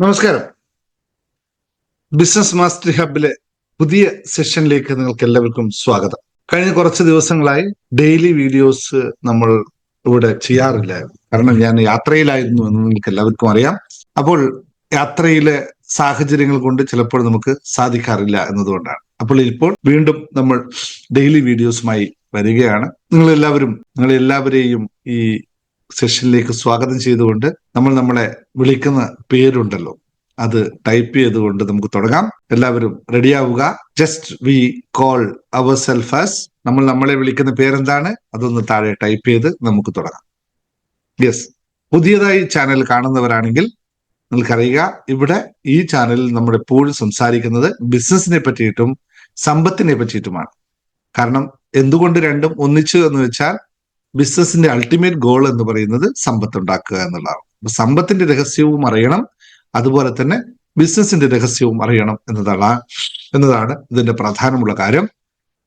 നമസ്കാരം. Business mastery ഹബിലെ പുതിയ സെഷനിലേക്ക് നിങ്ങൾക്ക് എല്ലാവർക്കും സ്വാഗതം. കഴിഞ്ഞ കുറച്ച് ദിവസങ്ങളായി ഡെയിലി വീഡിയോസ് നമ്മൾ ഇവിടെ ചെയ്യാറില്ലായിരുന്നു. കാരണം ഞാൻ യാത്രയിലായിരുന്നു എന്ന് നിങ്ങൾക്ക് എല്ലാവർക്കും അറിയാം. അപ്പോൾ യാത്രയിലെ സാഹചര്യങ്ങൾ കൊണ്ട് ചിലപ്പോൾ നമുക്ക് സാധിക്കാറില്ല എന്നതുകൊണ്ടാണ്. അപ്പോൾ ഇപ്പോൾ വീണ്ടും നമ്മൾ ഡെയിലി വീഡിയോസുമായി വരികയാണ്. നിങ്ങളെല്ലാവരെയും ഈ സെഷനിലേക്ക് സ്വാഗതം ചെയ്തുകൊണ്ട് നമ്മളെ വിളിക്കുന്ന പേരുണ്ടല്ലോ, അത് ടൈപ്പ് ചെയ്തുകൊണ്ട് നമുക്ക് തുടങ്ങാം. എല്ലാവരും റെഡിയാവുക. Just we call our self as, നമ്മളെ വിളിക്കുന്ന പേരെന്താണ്, അതൊന്ന് താഴെ ടൈപ്പ് ചെയ്ത് നമുക്ക് തുടങ്ങാം. യെസ്, പുതിയതായി ചാനൽ കാണുന്നവരാണെങ്കിൽ നിങ്ങൾക്കറിയുക, ഇവിടെ ഈ ചാനലിൽ നമ്മൾ എപ്പോഴും സംസാരിക്കുന്നത് ബിസിനസിനെ പറ്റിയിട്ടും സമ്പത്തിനെ പറ്റിയിട്ടുമാണ്. കാരണം എന്തുകൊണ്ട് രണ്ടും ഒന്നിച്ചു എന്ന് വെച്ചാൽ, ബിസിനസിന്റെ അൾട്ടിമേറ്റ് ഗോൾ എന്ന് പറയുന്നത് സമ്പത്ത് ഉണ്ടാക്കുക എന്നുള്ളതാണ്. അപ്പൊ സമ്പത്തിന്റെ രഹസ്യവും അറിയണം, അതുപോലെ തന്നെ ബിസിനസിന്റെ രഹസ്യവും അറിയണം എന്നതാണ് ഇതിന്റെ പ്രധാനമുള്ള കാര്യം.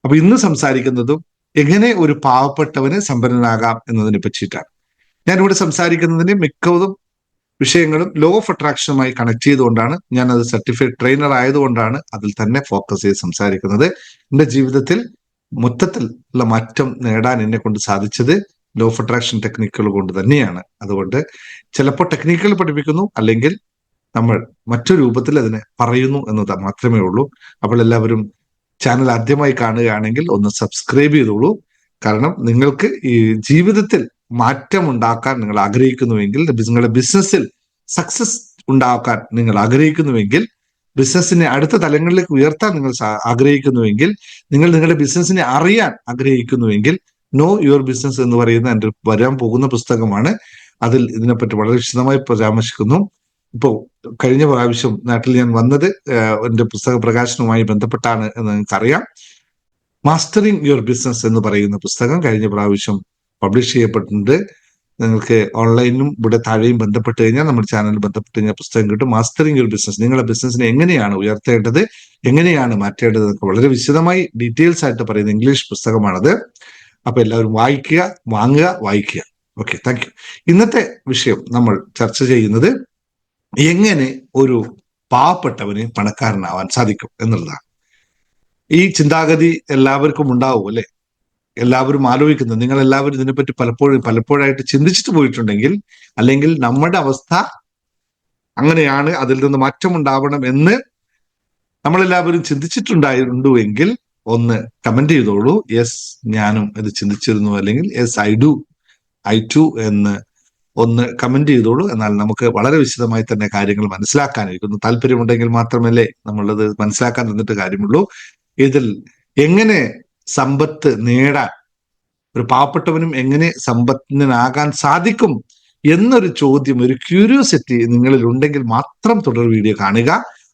അപ്പൊ ഇന്ന് സംസാരിക്കുന്നതും എങ്ങനെ ഒരു പാവപ്പെട്ടവന് സമ്പന്നനാകാം എന്നതിനെ പറ്റിയിട്ടാണ്. ഞാനിവിടെ സംസാരിക്കുന്നതിന്റെ മിക്കതും വിഷയങ്ങളും ലോ ഓഫ് അട്രാക്ഷനുമായി കണക്ട് ചെയ്തുകൊണ്ടാണ്. ഞാൻ അത് സർട്ടിഫൈഡ് ട്രെയിനർ ആയതുകൊണ്ടാണ് അതിൽ തന്നെ ഫോക്കസ് ചെയ്ത് സംസാരിക്കുന്നത്. എന്റെ ജീവിതത്തിൽ മൊത്തത്തിൽ ഉള്ള മാറ്റം നേടാൻ എന്നെ കൊണ്ട് സാധിച്ചത് ലോ ഓഫ് അട്രാക്ഷൻ ടെക്നിക്കുകൾ കൊണ്ട് തന്നെയാണ്. അതുകൊണ്ട് ചിലപ്പോൾ ടെക്നിക്കുകൾ പഠിപ്പിക്കുന്നു, അല്ലെങ്കിൽ നമ്മൾ മറ്റൊരു രൂപത്തിൽ അതിനെ പറയുന്നു എന്നത് മാത്രമേ ഉള്ളൂ. അപ്പോൾ എല്ലാവരും ചാനൽ ആദ്യമായി കാണുകയാണെങ്കിൽ ഒന്ന് സബ്സ്ക്രൈബ് ചെയ്തോളൂ. കാരണം നിങ്ങൾക്ക് ഈ ജീവിതത്തിൽ മാറ്റം ഉണ്ടാക്കാൻ നിങ്ങൾ ആഗ്രഹിക്കുന്നുവെങ്കിൽ, നിങ്ങളുടെ ബിസിനസ്സിൽ സക്സസ് ഉണ്ടാക്കാൻ നിങ്ങൾ ആഗ്രഹിക്കുന്നുവെങ്കിൽ, ബിസിനസ്സിനെ അടുത്ത തലങ്ങളിലേക്ക് ഉയർത്താൻ നിങ്ങൾ ആഗ്രഹിക്കുന്നുവെങ്കിൽ, നിങ്ങൾ നിങ്ങളുടെ ബിസിനസ്സിനെ അറിയാൻ ആഗ്രഹിക്കുന്നുവെങ്കിൽ, നോ യുവർ ബിസിനസ് എന്ന് പറയുന്ന എൻ്റെ വരാൻ പോകുന്ന പുസ്തകമാണ്. അതിൽ ഇതിനെപ്പറ്റി വളരെ വിശദമായി പരാമർശിക്കുന്നു. ഇപ്പോൾ കഴിഞ്ഞ പ്രാവശ്യം നാട്ടിൽ ഞാൻ വന്നത് എൻ്റെ പുസ്തക പ്രകാശനവുമായി ബന്ധപ്പെട്ടാണ് എന്ന് നിങ്ങൾക്കറിയാം. മാസ്റ്ററിങ് യുവർ ബിസിനസ് എന്ന് പറയുന്ന പുസ്തകം കഴിഞ്ഞ പ്രാവശ്യം പബ്ലിഷ് ചെയ്യപ്പെട്ടിട്ടുണ്ട്. നിങ്ങൾക്ക് ഓൺലൈനും ഇവിടെ താഴെയും ബന്ധപ്പെട്ട് കഴിഞ്ഞാൽ, നമ്മുടെ ചാനലിൽ ബന്ധപ്പെട്ട് കഴിഞ്ഞാൽ പുസ്തകം കിട്ടും. മാസ്റ്ററിങ് യുവർ ബിസിനസ്, നിങ്ങളുടെ ബിസിനസ്സിനെ എങ്ങനെയാണ് ഉയർത്തേണ്ടത്, എങ്ങനെയാണ് മാറ്റേണ്ടത് എന്നൊക്കെ വളരെ വിശദമായി ഡീറ്റെയിൽസ് ആയിട്ട് പറയുന്ന ഇംഗ്ലീഷ് പുസ്തകമാണത്. അപ്പൊ എല്ലാവരും വായിക്കുക, വാങ്ങുക, വായിക്കുക. Okay, thank you. ഇന്നത്തെ വിഷയം നമ്മൾ ചർച്ച ചെയ്യുന്നത് എങ്ങനെ ഒരു പാവപ്പെട്ടവന് പണക്കാരനാവാൻ സാധിക്കും എന്നുള്ളതാണ്. ഈ ചിന്താഗതി എല്ലാവർക്കും ഉണ്ടാവും അല്ലെ? എല്ലാവരും ആലോചിക്കുന്നത്, നിങ്ങൾ എല്ലാവരും ഇതിനെപ്പറ്റി പലപ്പോഴായിട്ട് ചിന്തിച്ചിട്ട് പോയിട്ടുണ്ടെങ്കിൽ, അല്ലെങ്കിൽ നമ്മുടെ അവസ്ഥ അങ്ങനെയാണ്, അതിൽ നിന്ന് മാറ്റം ഉണ്ടാവണം എന്ന് നമ്മളെല്ലാവരും ചിന്തിച്ചിട്ടുണ്ടായിരുന്നുവെങ്കിൽ ഒന്ന് കമന്റ് ചെയ്തോളൂ. യെസ്, ഞാനും ഇത് ചിന്തിച്ചിരുന്നു, അല്ലെങ്കിൽ യെസ് ഐ ടു എന്ന് ഒന്ന് കമന്റ് ചെയ്തോളൂ. എന്നാൽ നമുക്ക് വളരെ വിശദമായി തന്നെ കാര്യങ്ങൾ മനസ്സിലാക്കാനിരിക്കുന്നു. താല്പര്യമുണ്ടെങ്കിൽ മാത്രമല്ലേ നമ്മളത് മനസ്സിലാക്കാൻ തന്നിട്ട് കാര്യമുള്ളൂ. ഇതിൽ എങ്ങനെ സമ്പത്ത് നേടാൻ, ഒരു പാവപ്പെട്ടവനും എങ്ങനെ സമ്പന്നനാകാൻ സാധിക്കും എന്നൊരു ചോദ്യം, ഒരു ക്യൂരിയോസിറ്റി നിങ്ങളിൽ ഉണ്ടെങ്കിൽ മാത്രം തുടർ വീഡിയോ കാണുക.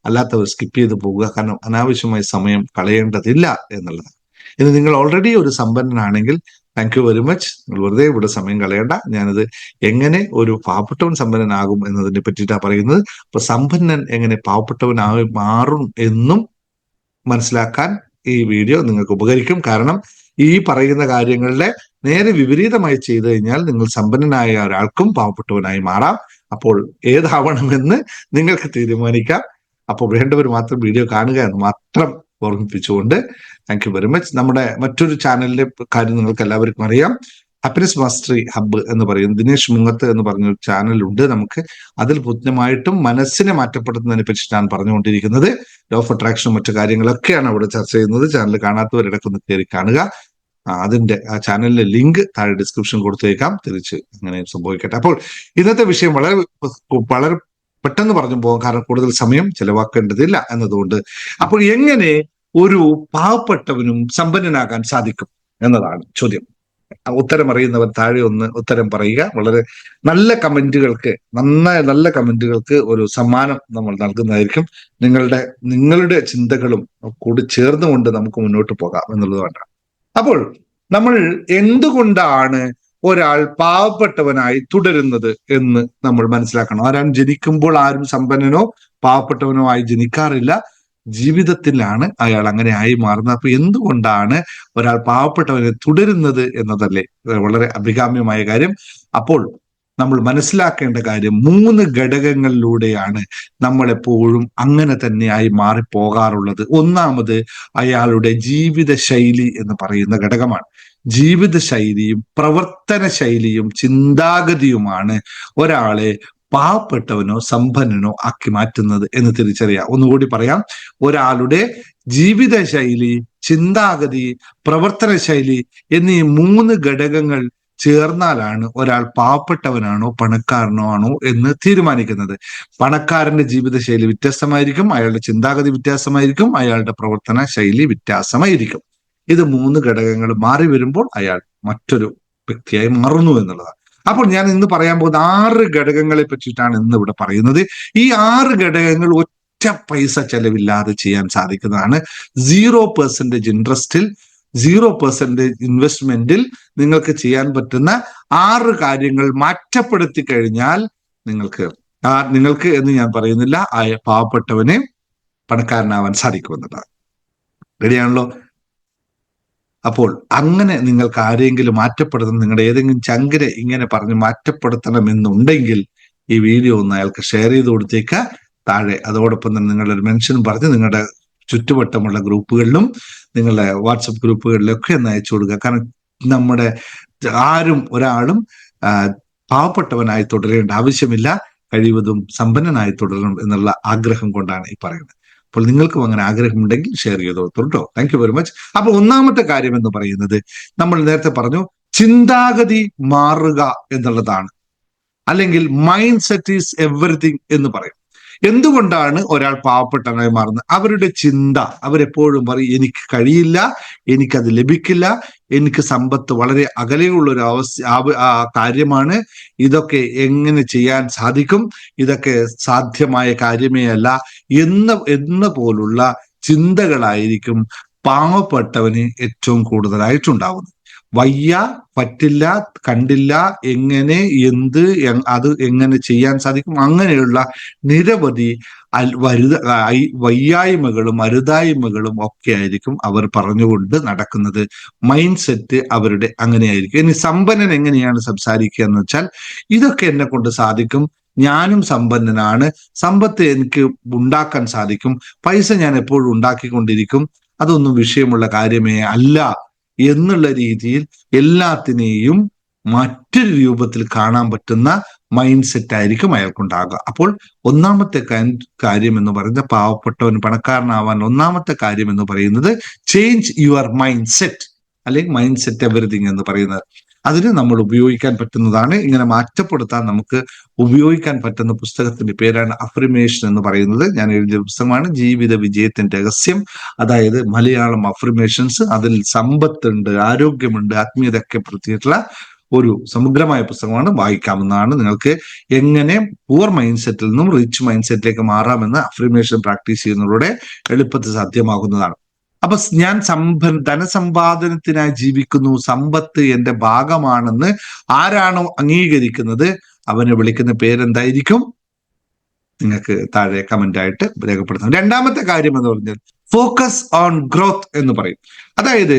അല്ലാത്തവർ സ്കിപ്പ് ചെയ്ത് പോവുക. കാരണം അനാവശ്യമായി സമയം കളയേണ്ടതില്ല എന്നുള്ളതാണ്. ഇനി നിങ്ങൾ ഓൾറെഡി ഒരു സമ്പന്നനാണെങ്കിൽ താങ്ക് യു വെരി മച്ച്. നിങ്ങൾ വെറുതെ ഇവിടെ സമയം കളയേണ്ട. ഞാനത് എങ്ങനെ ഒരു പാവപ്പെട്ടവൻ സമ്പന്നനാകും എന്നതിനെ പറ്റിയിട്ടാണ് പറയുന്നത്. അപ്പൊ സമ്പന്നൻ എങ്ങനെ പാവപ്പെട്ടവനായി മാറും എന്നും മനസ്സിലാക്കാൻ ഈ വീഡിയോ നിങ്ങൾക്ക് ഉപകരിക്കും. കാരണം ഈ പറയുന്ന കാര്യങ്ങളുടെ നേരെ വിപരീതമായി ചെയ്തു കഴിഞ്ഞാൽ നിങ്ങൾ സമ്പന്നനായ ഒരാൾക്കും പാവപ്പെട്ടവനായി മാറാം. അപ്പോൾ ഏതാവണമെന്ന് നിങ്ങൾക്ക് തീരുമാനിക്കാം. അപ്പോൾ വേണ്ടവർ മാത്രം വീഡിയോ കാണുക എന്ന് മാത്രം ഓർമ്മിപ്പിച്ചുകൊണ്ട് താങ്ക് യു വെരി മച്ച്. നമ്മുടെ മറ്റൊരു ചാനലിന്റെ കാര്യം നിങ്ങൾക്ക് എല്ലാവർക്കും അറിയാം. ഹാപ്പിനെസ് മാസ്റ്ററി ഹബ്ബ് എന്ന് പറയുന്ന ദിനേശ് മുങ്ങത്ത് എന്ന് പറഞ്ഞൊരു ചാനലുണ്ട് നമുക്ക്. അതിൽ പൂർണ്ണമായിട്ടും മനസ്സിനെ മാറ്റപ്പെടുത്തുന്നതിനെ പറ്റിയിട്ടാണ് പറഞ്ഞുകൊണ്ടിരിക്കുന്നത്. ലോ ഓഫ് അട്രാക്ഷനും മറ്റു കാര്യങ്ങളൊക്കെയാണ് അവിടെ ചർച്ച ചെയ്യുന്നത്. ചാനൽ കാണാത്തവരിടക്കൊന്ന് കയറി കാണുക. അതിന്റെ ആ ചാനലിലെ ലിങ്ക് താഴെ ഡിസ്ക്രിപ്ഷൻ കൊടുത്തേക്കാം. തിരിച്ച് അങ്ങനെ സംഭവിക്കട്ടെ. അപ്പോൾ ഇന്നത്തെ വിഷയം വളരെ പെട്ടെന്ന് പറഞ്ഞു പോകാം, കാരണം കൂടുതൽ സമയം ചെലവാക്കേണ്ടതില്ല എന്നതുകൊണ്ട്. അപ്പോൾ എങ്ങനെ ഒരു പാവപ്പെട്ടവനും സമ്പന്നനാകാൻ സാധിക്കും എന്നതാണ് ചോദ്യം. ഉത്തരം അറിയുന്നവർ താഴെ ഒന്ന് ഉത്തരം പറയുക. വളരെ നല്ല കമന്റുകൾക്ക് ഒരു സമ്മാനം നമ്മൾ നൽകുന്നതായിരിക്കും. നിങ്ങളുടെ ചിന്തകളും കൂടി ചേർന്നുകൊണ്ട് നമുക്ക് മുന്നോട്ട് പോകാം എന്നുള്ളതുകൊണ്ടാണ്. അപ്പോൾ നമ്മൾ എന്തുകൊണ്ടാണ് ഒരാൾ പാവപ്പെട്ടവനായി തുടരുന്നത് എന്ന് നമ്മൾ മനസ്സിലാക്കണം. ജനിക്കുമ്പോൾ ആരും സമ്പന്നനോ പാവപ്പെട്ടവനോ ആയി ജനിക്കാറില്ല. ജീവിതത്തിലാണ് അയാൾ അങ്ങനെ ആയി മാറുന്നത്. അപ്പൊ എന്തുകൊണ്ടാണ് ഒരാൾ പാവപ്പെട്ടവനെ തുടരുന്നത് എന്നതല്ലേ വളരെ അഭികാമ്യമായ കാര്യം. അപ്പോൾ നമ്മൾ മനസ്സിലാക്കേണ്ട കാര്യം 3 ഘടകങ്ങളിലൂടെയാണ് നമ്മൾ എപ്പോഴും അങ്ങനെ തന്നെയായി മാറിപ്പോകാറുള്ളത്. ഒന്നാമത് അയാളുടെ ജീവിത ശൈലി എന്ന് പറയുന്ന ഘടകമാണ്. ജീവിത ശൈലിയും പ്രവർത്തന ശൈലിയും ചിന്താഗതിയുമാണ് ഒരാളെ പാവപ്പെട്ടവനോ സമ്പന്നനോ ആക്കി മാറ്റുന്നത് എന്ന് തിരിച്ചറിയാം. ഒന്നുകൂടി പറയാം, ഒരാളുടെ ജീവിത ശൈലി, ചിന്താഗതി, പ്രവർത്തന ശൈലി എന്നീ 3 ഘടകങ്ങൾ ചേർന്നാലാണ് ഒരാൾ പാവപ്പെട്ടവനാണോ പണക്കാരനോ ആണോ എന്ന് തീരുമാനിക്കുന്നത്. പണക്കാരന്റെ ജീവിതശൈലി വ്യത്യസ്തമായിരിക്കും, അയാളുടെ ചിന്താഗതി വ്യത്യാസമായിരിക്കും, അയാളുടെ പ്രവർത്തന ശൈലി വ്യത്യാസമായിരിക്കും. ഇത് 3 ഘടകങ്ങൾ മാറി വരുമ്പോൾ അയാൾ മറ്റൊരു വ്യക്തിയായി മാറുന്നു എന്നുള്ളതാണ്. അപ്പോൾ ഞാൻ ഇന്ന് പറയാൻ പോകുന്ന 6 ഘടകങ്ങളെ പറ്റിയിട്ടാണ് ഇന്ന് ഇവിടെ പറയുന്നത്. ഈ 6 ഘടകങ്ങൾ ഒറ്റ പൈസ ചെലവില്ലാതെ ചെയ്യാൻ സാധിക്കുന്നതാണ്. 0% ഇൻട്രസ്റ്റിൽ, 0% ഇൻവെസ്റ്റ്മെന്റിൽ നിങ്ങൾക്ക് ചെയ്യാൻ പറ്റുന്ന 6 കാര്യങ്ങൾ മാറ്റപ്പെടുത്തി കഴിഞ്ഞാൽ നിങ്ങൾക്ക് എന്ന് ഞാൻ പറയുന്നില്ല, പാവപ്പെട്ടവനെ പണക്കാരനാവാൻ സാധിക്കുമെന്നതാണ്. റെഡിയാണല്ലോ? അപ്പോൾ അങ്ങനെ നിങ്ങൾക്ക് ആരെങ്കിലും മാറ്റപ്പെടുത്തണം, നിങ്ങളുടെ ഏതെങ്കിലും ചങ്കരെ ഇങ്ങനെ പറഞ്ഞ് മാറ്റപ്പെടുത്തണമെന്നുണ്ടെങ്കിൽ ഈ വീഡിയോ ഒന്ന് അയാൾക്ക് ഷെയർ ചെയ്ത് കൊടുത്തേക്ക് താഴെ. അതോടൊപ്പം തന്നെ നിങ്ങളൊരു മെൻഷൻ പറഞ്ഞ് നിങ്ങളുടെ ചുറ്റുവട്ടമുള്ള ഗ്രൂപ്പുകളിലും നിങ്ങളുടെ വാട്സപ്പ് ഗ്രൂപ്പുകളിലൊക്കെ ഒന്ന് അയച്ചു കൊടുക്കുക. കാരണം നമ്മുടെ ഒരാളും പാവപ്പെട്ടവനായി തുടരേണ്ട ആവശ്യമില്ല, കഴിവതും സമ്പന്നനായി തുടരണം എന്നുള്ള ആഗ്രഹം കൊണ്ടാണ് ഈ പറയുന്നത്. അപ്പോൾ നിങ്ങൾക്കും അങ്ങനെ ആഗ്രഹമുണ്ടെങ്കിൽ ഷെയർ ചെയ്ത് കൊടുത്തോട്ടോ. Thank you very much. അപ്പോൾ ഒന്നാമത്തെ കാര്യം എന്ന് പറയുന്നത്, നമ്മൾ നേരത്തെ പറഞ്ഞു, ചിന്താഗതി മാറുക എന്നുള്ളതാണ്. അല്ലെങ്കിൽ മൈൻഡ് സെറ്റ് ഈസ് എവറിത്തിങ് എന്ന് പറയും. എന്തുകൊണ്ടാണ് ഒരാൾ പാവപ്പെട്ടവനായി മാറുന്നത്? അവരുടെ ചിന്ത. അവരെപ്പോഴും പറയും, എനിക്ക് കഴിയില്ല, എനിക്കത് ലഭിക്കില്ല, എനിക്ക് സമ്പത്ത് വളരെ അകലെയുള്ള ഒരു കാര്യമാണ്, ഇതൊക്കെ ചെയ്യാൻ സാധിക്കും, ഇതൊക്കെ സാധ്യമായ കാര്യമേ അല്ല എന്ന പോലുള്ള ചിന്തകളായിരിക്കും പാവപ്പെട്ടവന് ഏറ്റവും കൂടുതലായിട്ടുണ്ടാവുന്നത്. വയ്യ, പറ്റില്ല, കണ്ടില്ല, അത് എങ്ങനെ ചെയ്യാൻ സാധിക്കും, അങ്ങനെയുള്ള നിരവധി വയ്യായ്മകളും അരുതായ്മകളും ഒക്കെ ആയിരിക്കും അവർ പറഞ്ഞുകൊണ്ട് നടക്കുന്നത്. മൈൻഡ് സെറ്റ് അവരുടെ അങ്ങനെയായിരിക്കും. ഇനി സമ്പന്നൻ എങ്ങനെയാണ് സംസാരിക്കുക എന്ന് വെച്ചാൽ, ഇതൊക്കെ എന്നെ കൊണ്ട് സാധിക്കും, ഞാനും സമ്പന്നനാണ്, സമ്പത്ത് എനിക്ക് ഉണ്ടാക്കാൻ സാധിക്കും, പൈസ ഞാൻ എപ്പോഴും ഉണ്ടാക്കിക്കൊണ്ടിരിക്കും, അതൊന്നും വിഷയമുള്ള കാര്യമേ അല്ല എന്നുള്ള രീതിയിൽ എല്ലാത്തിനെയും മറ്റൊരു രൂപത്തിൽ കാണാൻ പറ്റുന്ന മൈൻഡ് സെറ്റ് ആയിരിക്കും അയാൾക്കുണ്ടാകുക. അപ്പോൾ ഒന്നാമത്തെ കാര്യം എന്ന് പറയുന്നത്, പാവപ്പെട്ടവൻ പണക്കാരനാവാൻ ഒന്നാമത്തെ കാര്യം എന്ന് പറയുന്നത് ചേഞ്ച് യുവർ മൈൻഡ് സെറ്റ്, അല്ലെങ്കിൽ മൈൻഡ് സെറ്റ് എവറിത്തിങ് എന്ന് പറയുന്നത്. അതിന് നമ്മൾ ഉപയോഗിക്കാൻ പറ്റുന്നതാണ്. ഇങ്ങനെ മാറ്റപ്പെടുത്താൻ നമുക്ക് ഉപയോഗിക്കാൻ പറ്റുന്ന പുസ്തകത്തിന്റെ പേരാണ് അഫർമേഷൻ എന്ന് പറയുന്നത്. ഞാൻ എഴുതിയ പുസ്തകമാണ് ജീവിത വിജയത്തിന്റെ രഹസ്യം. അതായത് മലയാളം അഫർമേഷൻസ്. അതിൽ സമ്പത്തുണ്ട്, ആരോഗ്യമുണ്ട്, ആത്മീയതയൊക്കെ പ്രത്യേകിച്ചുള്ള ഒരു സമഗ്രമായ പുസ്തകമാണ്. വായിക്കാവുന്നതാണ്. നിങ്ങൾക്ക് എങ്ങനെ പൂർ മൈൻഡ് സെറ്റിൽ നിന്നും റിച്ച് മൈൻഡ് സെറ്റിലേക്ക് മാറാമെന്ന് അഫർമേഷൻ പ്രാക്ടീസ് ചെയ്യുന്നതിലൂടെ എളുപ്പത്തിൽ സാധ്യമാകുന്നതാണ്. അപ്പൊ ഞാൻ ധനസമ്പാദനത്തിനായി ജീവിക്കുന്നു, സമ്പത്ത് എന്റെ ഭാഗമാണെന്ന് ആരാണോ അംഗീകരിക്കുന്നത് അവനെ വിളിക്കുന്ന പേരെന്തായിരിക്കും? നിങ്ങൾക്ക് താഴെ കമന്റ് ആയിട്ട് രേഖപ്പെടുത്തണം. രണ്ടാമത്തെ കാര്യം എന്ന് പറഞ്ഞാൽ ഫോക്കസ് ഓൺ ഗ്രോത്ത് എന്ന് പറയും. അതായത്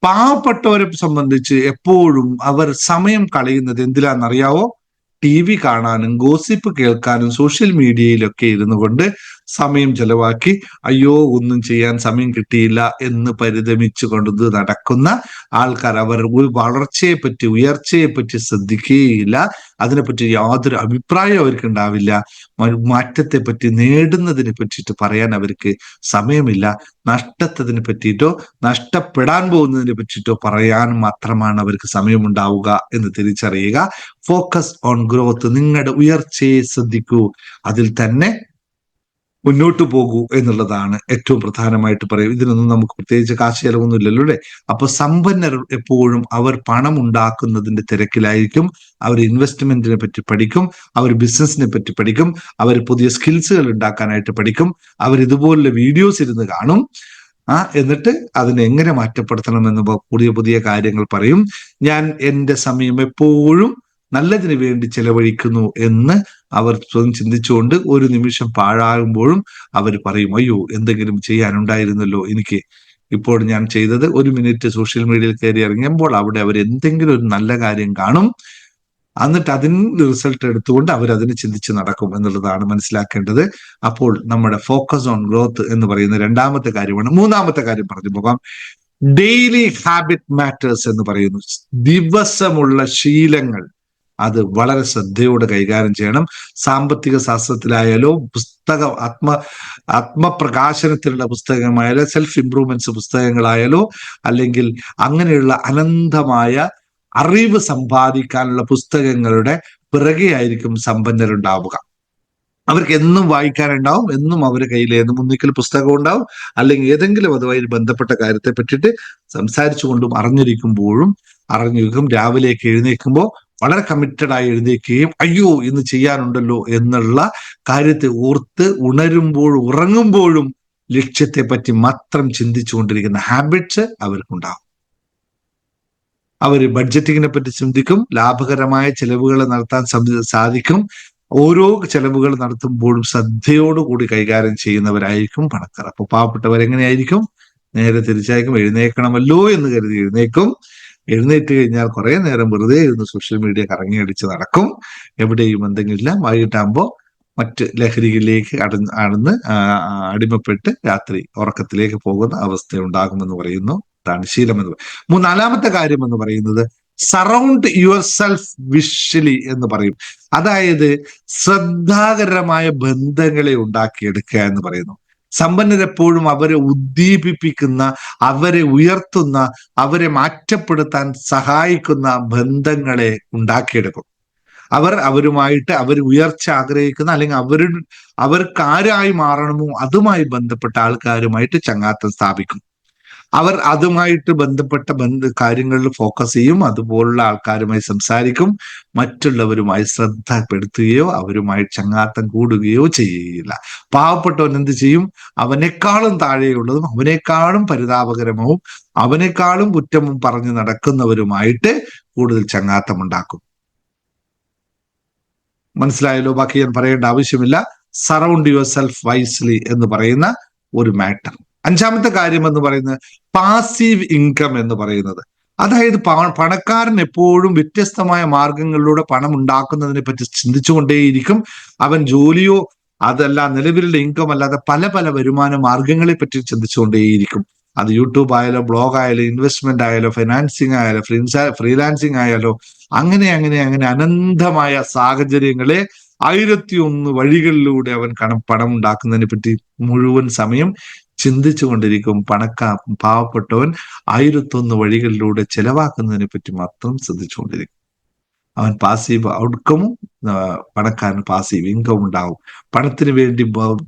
പാവപ്പെട്ടവരെ സംബന്ധിച്ച് എപ്പോഴും അവർ സമയം കളയുന്നത് എന്തിലാണെന്നറിയാവോ? TV കാണാനും ഗോസിപ്പ് കേൾക്കാനും സോഷ്യൽ മീഡിയയിലൊക്കെ ഇരുന്നു കൊണ്ട് സമയം ചെലവാക്കി അയ്യോ ഒന്നും ചെയ്യാൻ സമയം കിട്ടിയില്ല എന്ന് പരിതമിച്ചു കൊണ്ട് നടക്കുന്ന ആൾക്കാർ. അവർ ഒരു വളർച്ചയെപ്പറ്റി, ഉയർച്ചയെപ്പറ്റി ശ്രദ്ധിക്കുകയില്ല, അതിനെപ്പറ്റി യാതൊരു അഭിപ്രായം അവർക്ക് ഉണ്ടാവില്ല, മാറ്റത്തെ പറ്റി, നേടുന്നതിനെ പറ്റിയിട്ട് പറയാൻ അവർക്ക് സമയമില്ല, നഷ്ടത്തതിനെ പറ്റിയിട്ടോ നഷ്ടപ്പെടാൻ പോകുന്നതിനെ പറ്റിയിട്ടോ പറയാൻ മാത്രമാണ് അവർക്ക് സമയമുണ്ടാവുക എന്ന് തിരിച്ചറിയുക. Focus on growth. നിങ്ങളുടെ ഉയർച്ചയെ ശ്രദ്ധിക്കൂ, അതിൽ തന്നെ മുന്നോട്ട് പോകൂ എന്നുള്ളതാണ് ഏറ്റവും പ്രധാനമായിട്ട് പറയും. ഇതിനൊന്നും നമുക്ക് പ്രത്യേകിച്ച് കാശ് ചെലവൊന്നും ഇല്ലല്ലോ അല്ലേ? അപ്പൊ സമ്പന്നർ എപ്പോഴും അവർ പണം ഉണ്ടാക്കുന്നതിന്റെ തിരക്കിലായിരിക്കും. അവർ ഇൻവെസ്റ്റ്മെന്റിനെ പറ്റി പഠിക്കും, അവർ ബിസിനസിനെ പറ്റി പഠിക്കും, അവർ പുതിയ സ്കിൽസുകൾ ഉണ്ടാക്കാനായിട്ട് പഠിക്കും, അവർ ഇതുപോലുള്ള വീഡിയോസ് ഇരുന്ന് കാണും. എന്നിട്ട് അതിനെ എങ്ങനെ മാറ്റപ്പെടുത്തണമെന്ന് പുതിയ പുതിയ കാര്യങ്ങൾ പറയും. ഞാൻ എൻ്റെ സമയം എപ്പോഴും നല്ലതിന് വേണ്ടി ചെലവഴിക്കുന്നു എന്ന് അവർ സ്വയം ചിന്തിച്ചുകൊണ്ട് ഒരു നിമിഷം പാഴാകുമ്പോഴും അവർ പറയും, അയ്യോ എന്തെങ്കിലും ചെയ്യാനുണ്ടായിരുന്നല്ലോ എനിക്ക്. ഇപ്പോൾ ഞാൻ ചെയ്തത് 1 മിനിറ്റ് സോഷ്യൽ മീഡിയയിൽ കയറി ഇറങ്ങിയപ്പോൾ അവിടെ അവർ എന്തെങ്കിലും ഒരു നല്ല കാര്യം കാണും, എന്നിട്ട് അതിന് റിസൾട്ട് എടുത്തുകൊണ്ട് അവരതിന് ചിന്തിച്ച് നടക്കും എന്നുള്ളതാണ് മനസ്സിലാക്കേണ്ടത്. അപ്പോൾ നമ്മുടെ ഫോക്കസ് ഓൺ ഗ്രോത്ത് എന്ന് പറയുന്ന രണ്ടാമത്തെ കാര്യമാണ്. മൂന്നാമത്തെ കാര്യം പറഞ്ഞു പോകാം. ഡെയിലി ഹാബിറ്റ് മാറ്റേഴ്സ് എന്ന് പറയുന്നു. ദിവസമുള്ള ശീലങ്ങൾ അത് വളരെ ശ്രദ്ധയോടെ കൈകാര്യം ചെയ്യണം. സാമ്പത്തിക ശാസ്ത്രത്തിലായാലോ ആത്മപ്രകാശനത്തിലുള്ള പുസ്തകമായാലോ സെൽഫ് ഇംപ്രൂവ്മെന്റ്സ് പുസ്തകങ്ങളായാലോ അല്ലെങ്കിൽ അങ്ങനെയുള്ള അനന്തമായ അറിവ് സമ്പാദിക്കാനുള്ള പുസ്തകങ്ങളുടെ പിറകെ ആയിരിക്കും സമ്പന്നരുണ്ടാവുക. അവർക്ക് എന്നും വായിക്കാനുണ്ടാവും, എന്നും അവരുടെ കയ്യിൽ ഒന്നിക്കൽ പുസ്തകം ഉണ്ടാവും, അല്ലെങ്കിൽ ഏതെങ്കിലും അതുമായി ബന്ധപ്പെട്ട കാര്യത്തെ പറ്റിയിട്ട് സംസാരിച്ചു കൊണ്ടും അറിഞ്ഞിരിക്കുമ്പോഴും രാവിലേക്ക് എഴുന്നേൽക്കുമ്പോൾ വളരെ കമ്മിറ്റഡായി എഴുന്നേൽക്കുകയും അയ്യോ ഇന്ന് ചെയ്യാനുണ്ടല്ലോ എന്നുള്ള കാര്യത്തെ ഓർത്ത് ഉണരുമ്പോഴും ഉറങ്ങുമ്പോഴും ലക്ഷ്യത്തെ പറ്റി മാത്രം ചിന്തിച്ചുകൊണ്ടിരിക്കുന്ന ഹാബിറ്റ്സ് അവർക്കുണ്ടാവും. അവർ ബഡ്ജറ്റിങ്ങിനെ പറ്റി ചിന്തിക്കും, ലാഭകരമായ ചെലവുകൾ നടത്താൻ സാധിക്കും. ഓരോ ചെലവുകൾ നടത്തുമ്പോഴും ശ്രദ്ധയോടുകൂടി കൈകാര്യം ചെയ്യുന്നവരായിരിക്കും പണക്കാർ. അപ്പൊ പാവപ്പെട്ടവരെങ്ങനെയായിരിക്കും? നേരെ തിരിച്ചായിരിക്കും. എഴുന്നേൽക്കണമല്ലോ എന്ന് കരുതി എഴുന്നേക്കും. എഴുന്നേറ്റ് കഴിഞ്ഞാൽ കുറെ നേരം വെറുതെ ഇരുന്ന് സോഷ്യൽ മീഡിയ കറങ്ങിയടിച്ച് നടക്കും. എവിടെയും എന്തെങ്കിലില്ല. വൈകിട്ടാകുമ്പോൾ മറ്റ് ലഹരിയിലേക്ക് അടിമപ്പെട്ട് രാത്രി ഉറക്കത്തിലേക്ക് പോകുന്ന അവസ്ഥ ഉണ്ടാകുമെന്ന് പറയുന്നു. അതാണ് ശീലം എന്ന് പറയുന്നത്. നാലാമത്തെ കാര്യം എന്ന് പറയുന്നത് സറൗണ്ട് യുവർ സെൽഫ് വിഷ്വലി എന്ന് പറയും. അതായത് ശ്രദ്ധാകരമായ ബന്ധങ്ങളെ ഉണ്ടാക്കിയെടുക്കുക എന്ന് പറയുന്നു. സമ്പന്നരെപ്പോഴും അവരെ ഉദ്ദീപിപ്പിക്കുന്ന, അവരെ ഉയർത്തുന്ന, അവരെ മാറ്റപ്പെടുത്താൻ സഹായിക്കുന്ന ബന്ധങ്ങളെ ഉണ്ടാക്കിയെടുക്കും. അവരുമായിട്ട് ഉയർച്ച ആഗ്രഹിക്കുന്ന അല്ലെങ്കിൽ അവർക്ക് ആരായി മാറണമോ അതുമായി ബന്ധപ്പെട്ട ആൾക്കാരുമായിട്ട് ചങ്ങാത്തം സ്ഥാപിക്കും. അവർ അതുമായിട്ട് ബന്ധപ്പെട്ട കാര്യങ്ങളിൽ ഫോക്കസ് ചെയ്യും. അതുപോലുള്ള ആൾക്കാരുമായി സംസാരിക്കും. മറ്റുള്ളവരുമായി ശ്രദ്ധപ്പെടുത്തുകയോ അവരുമായി ചങ്ങാത്തം കൂടുകയോ ചെയ്യുകയില്ല. പാവപ്പെട്ടവൻ എന്ത് ചെയ്യും? അവനേക്കാളും താഴെയുള്ളതും അവനേക്കാളും പരിതാപകരവും അവനേക്കാളും കുറ്റവും പറഞ്ഞു നടക്കുന്നവരുമായിട്ട് കൂടുതൽ ചങ്ങാത്തം ഉണ്ടാക്കും. മനസ്സിലായല്ലോ? ബാക്കി ഞാൻ പറയേണ്ട ആവശ്യമില്ല. സറൗണ്ട് യുവർ സെൽഫ് വൈസ്ലി എന്ന് പറയുന്ന ഒരു മാറ്റർ. അഞ്ചാമത്തെ കാര്യം എന്ന് പറയുന്നത് പാസീവ് ഇൻകം എന്ന് പറയുന്നത്. അതായത് പണക്കാരൻ എപ്പോഴും വ്യത്യസ്തമായ മാർഗങ്ങളിലൂടെ പണം ഉണ്ടാക്കുന്നതിനെ പറ്റി ചിന്തിച്ചുകൊണ്ടേയിരിക്കും. അവൻ ജോലിയോ അതല്ല നിലവിലുള്ള ഇൻകം അല്ലാതെ പല പല വരുമാന മാർഗങ്ങളെ പറ്റി ചിന്തിച്ചുകൊണ്ടേയിരിക്കും. അത് യൂട്യൂബ് ആയാലോ, ബ്ലോഗ് ആയാലോ, ഇൻവെസ്റ്റ്മെന്റ് ആയാലോ, ഫൈനാൻസിങ് ആയാലോ, ഫ്രീലാൻസിങ് ആയാലോ, അങ്ങനെ അനന്തമായ സാഹചര്യങ്ങളെ 1001 വഴികളിലൂടെ അവൻ പണം ഉണ്ടാക്കുന്നതിനെ പറ്റി മുഴുവൻ സമയം ചിന്തിച്ചു കൊണ്ടിരിക്കും. പാവപ്പെട്ടവൻ 1001 വഴികളിലൂടെ ചെലവാക്കുന്നതിനെ പറ്റി മാത്രം ശ്രദ്ധിച്ചുകൊണ്ടിരിക്കും. അവൻ പാസീവ് ഔട്ട്കമും, പണക്കാരൻ പാസീവ് ഇൻകം ഉണ്ടാവും. പണത്തിന് വേണ്ടി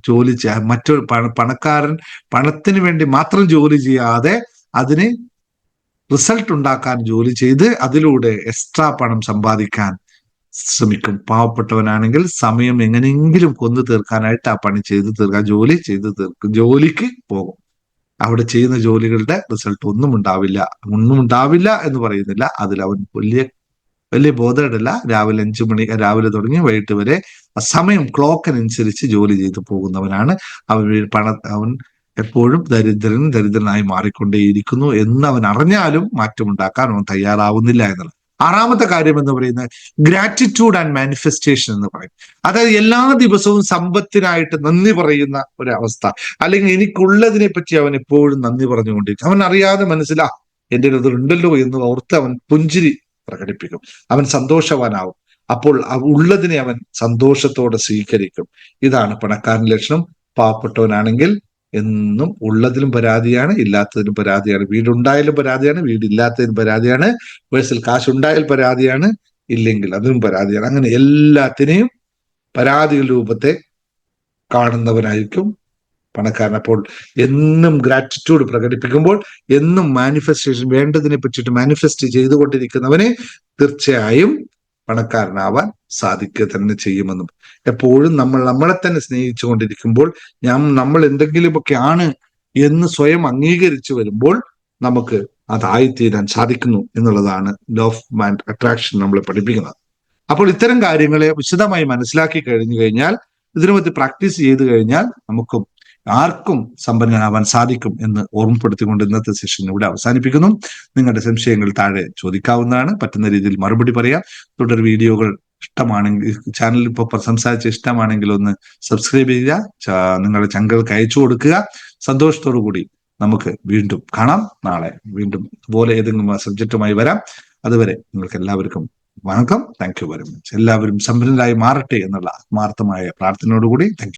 ജോലി മറ്റൊരു പണക്കാരൻ പണത്തിന് വേണ്ടി മാത്രം ജോലി ചെയ്യാതെ അതിന് റിസൾട്ട് ഉണ്ടാക്കാൻ ജോലി ചെയ്ത് അതിലൂടെ എക്സ്ട്രാ പണം സമ്പാദിക്കാൻ ശ്രമിക്കും. പാവപ്പെട്ടവനാണെങ്കിൽ സമയം എങ്ങനെയെങ്കിലും കൊന്നു തീർക്കാനായിട്ട് ആ പണി ചെയ്തു തീർക്കാൻ ജോലിക്ക് പോകും. അവിടെ ചെയ്യുന്ന ജോലികളുടെ റിസൾട്ട് ഒന്നും ഉണ്ടാവില്ല എന്ന് പറയുന്നില്ല. അതിൽ അവൻ വലിയ ബോധമില്ല. രാവിലെ 5 മണി തുടങ്ങി വൈകിട്ട് വരെ സമയം ക്ലോക്കിനനുസരിച്ച് ജോലി ചെയ്തു പോകുന്നവനാണ്. അവൻ എപ്പോഴും ദരിദ്രനായി മാറിക്കൊണ്ടേയിരിക്കുന്നു എന്ന് അവൻ അറിഞ്ഞാലും മാറ്റമുണ്ടാക്കാൻ അവൻ തയ്യാറാവുന്നില്ല എന്നുള്ളത്. ആറാമത്തെ കാര്യം എന്ന് പറയുന്നത് ഗ്രാറ്റിറ്റ്യൂഡ് ആൻഡ് മാനിഫെസ്റ്റേഷൻ എന്ന് പറയും. അതായത് എല്ലാ ദിവസവും സമ്പത്തിനായിട്ട് നന്ദി പറയുന്ന ഒരവസ്ഥ, അല്ലെങ്കിൽ എനിക്കുള്ളതിനെ പറ്റി അവൻ എപ്പോഴും നന്ദി പറഞ്ഞുകൊണ്ടിരിക്കും. അവൻ അറിയാതെ എന്റെ ഉണ്ടല്ലോ എന്ന് ഓർത്ത് അവൻ പുഞ്ചിരി പ്രകടിപ്പിക്കും. അവൻ സന്തോഷവാനാവും. അപ്പോൾ ഉള്ളതിനെ അവൻ സന്തോഷത്തോടെ സ്വീകരിക്കും. ഇതാണ് പണക്കാരന്റെ ലക്ഷണം. പാവപ്പെട്ടവനാണെങ്കിൽ എന്നും ഉള്ളതിലും പരാതിയാണ്, ഇല്ലാത്തതിലും പരാതിയാണ്. വീടുണ്ടായാലും പരാതിയാണ്, വീടില്ലാത്തതിനും പരാതിയാണ്. പേഴ്സിൽ കാശുണ്ടായാൽ പരാതിയാണ്, ഇല്ലെങ്കിൽ അതിനും പരാതിയാണ്. അങ്ങനെ എല്ലാത്തിനെയും പരാതികളുടെ രൂപത്തെ കാണുന്നവനായിരിക്കും പണക്കാരൻ. അപ്പോൾ എന്നും ഗ്രാറ്റിറ്റ്യൂഡ് പ്രകടിപ്പിക്കുമ്പോൾ, എന്നും മാനിഫെസ്റ്റേഷൻ വേണ്ടതിനെ പറ്റിയിട്ട് മാനിഫെസ്റ്റ് ചെയ്തുകൊണ്ടിരിക്കുന്നവനെ തീർച്ചയായും പണക്കാരനാവാൻ സാധിക്കുക തന്നെ ചെയ്യുമെന്നും. എപ്പോഴും നമ്മളെ തന്നെ സ്നേഹിച്ചു കൊണ്ടിരിക്കുമ്പോൾ, നമ്മൾ എന്തെങ്കിലുമൊക്കെ ആണ് എന്ന് സ്വയം അംഗീകരിച്ചു വരുമ്പോൾ നമുക്ക് അതായിത്തീരാൻ സാധിക്കുന്നു എന്നുള്ളതാണ് ലോ ഓഫ് അട്രാക്ഷൻ നമ്മളെ പഠിപ്പിക്കുന്നത്. അപ്പോൾ ഇത്തരം കാര്യങ്ങളെ വിശദമായി മനസ്സിലാക്കി കഴിഞ്ഞു കഴിഞ്ഞാൽ, ഇതിനു പറ്റി പ്രാക്ടീസ് ചെയ്തു കഴിഞ്ഞാൽ നമുക്കും ആർക്കും സമ്പന്നനാവാൻ സാധിക്കും എന്ന് ഓർമ്മപ്പെടുത്തിക്കൊണ്ട് ഇന്നത്തെ സെഷൻ ഇവിടെ അവസാനിപ്പിക്കുന്നു. നിങ്ങളുടെ സംശയങ്ങൾ താഴെ ചോദിക്കാവുന്നതാണ്. പറ്റുന്ന രീതിയിൽ മറുപടി പറയാം. തുടർ വീഡിയോകൾ ഇഷ്ടമാണെങ്കിൽ, ചാനൽ ഇപ്പോൾ സംസാരിച്ച ഇഷ്ടമാണെങ്കിൽ ഒന്ന് സബ്സ്ക്രൈബ് ചെയ്യുക, നിങ്ങളുടെ ചങ്കൾക്ക് അയച്ചു കൊടുക്കുക. സന്തോഷത്തോടു കൂടി നമുക്ക് വീണ്ടും കാണാം. നാളെ വീണ്ടും ഇതുപോലെ ഏതെങ്കിലും സബ്ജക്റ്റുമായി വരാം. അതുവരെ നിങ്ങൾക്ക് എല്ലാവർക്കും വണക്കം. Thank you very much. എല്ലാവരും സമ്പന്നരായി മാറട്ടെ എന്നുള്ള ആത്മാർത്ഥമായ പ്രാർത്ഥനയോടുകൂടി താങ്ക് യു.